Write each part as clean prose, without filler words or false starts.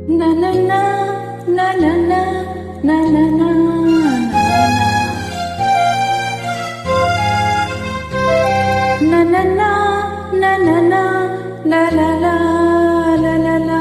na na na na na na na na na na na na na na na la la la la la la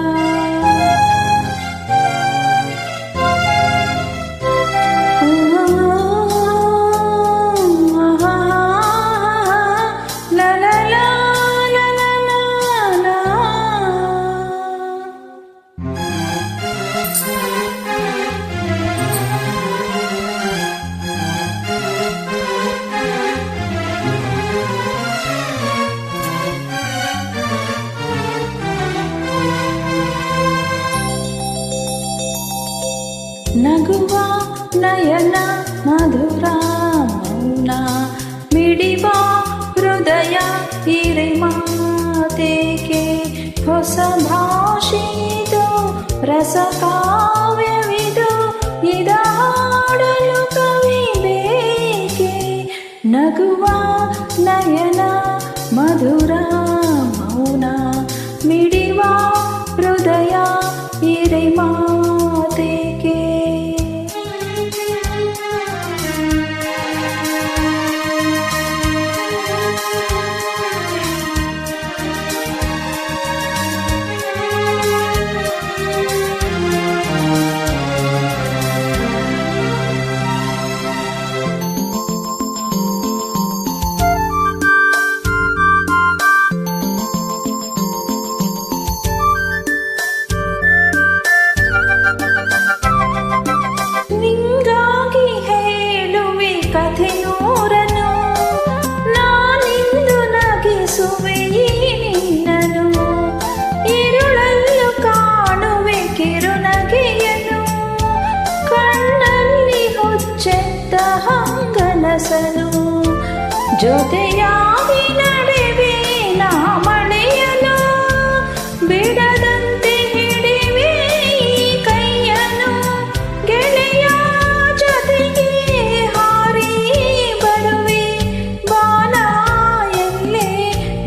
ನಗುವ ನಯನ ಮಧುರ ಮೌನ ಮಿಡಿವ ಹೃದಯ ಹಿರೆ ಮಾತೇಕೆ ಹೊಸ ಭಾಷೆದು ರಸ ಕಾವ್ಯವಿದು ಇದ ಹಾಡಲು ಕವಿ ಬೇಕೆ ನಗುವ ನಯನ ಮಧುರ ಮೌನ ಮಿಡಿವ ಹೃದಯ ಹಿರೆ ಮಾತೇಕೆ ಕಥೆ ನೂರನು ನಾನಿಂದು ನಗಿಸುವೆ ನಿನ್ನನು ഇരുಳಲ್ಲೂ ಕಾಣುವೆ ಕಿರುನಗೆಯನು ಕಣ್ಣಲ್ಲಿ ಹುಚ್ಚೆತ್ತ ಹಂಗನಸನು ಜೊತೆಯಾಗಿ ನಡೆವೆ ನಾ ಮಳೆಯನು ಬಿಡದಂತೆ ಹಿಡಿವೆ ಕೈಯನು ಗೆಳೆಯ ಜೊತೆಗೆ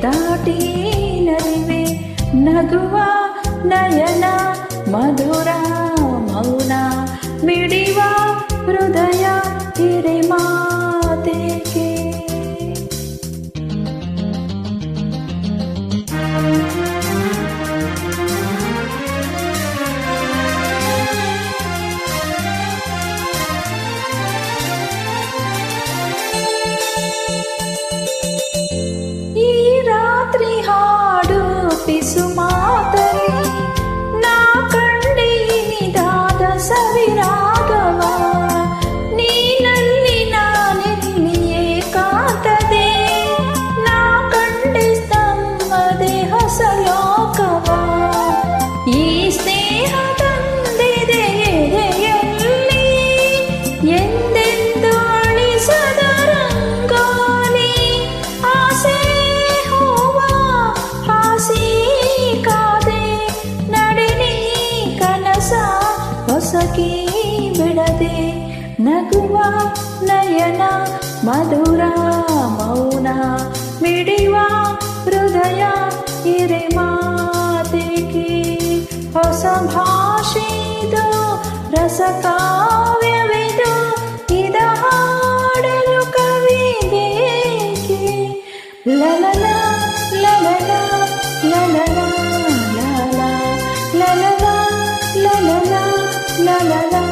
ದಾಟಿ ನಲಿವೆ ನಗುವ ನಯನ ಮಧುರ ಮೌನ ಮಿಡಿವ ಹೃದಯ ಹಿರೆ ಮಾತೇಕೆ ರಾತ್ರಿ ಹಾಡು ಪಿಸು ಮಾತಲಿ ನಾ ಕಂಡಿನಿದಾದ ಸವಿರಾಗವ ನೀನಲ್ಲಿ ನಾನೆಲ್ಲಿಯೇ ಕಾತದೆ ನಾ ಕಂಡೆ ತಮ್ಮದೆ ಹೊಸ ಲೋಕವ ಈ ಸ್ನೇಹ ತಂದಿದೆ ಎದೆಯಲ್ಲಿ ಎಂದೆಂದು ಅಳಿಸದ ರಂಗೋಲಿ ಆಸೆ ಹೊಸಕಿ ಬಿಡದೆ ನಗುವ ನಯನ ಮಧುರ ಮೌನ ಮಿಡಿವ ಹೃದಯ ಹಿರೆ ಮಾತೇಕೆ ಹೊಸ ಭಾಷೆದು ರಸ ಕಾವ್ಯವಿದು ಇದ ಹಾಡಲು ಕವಿ ಬೇಕೆ ಲಲಲ ಲಲಲ ಲಲಲ ಲಲ ಲಲಲ la la la la la la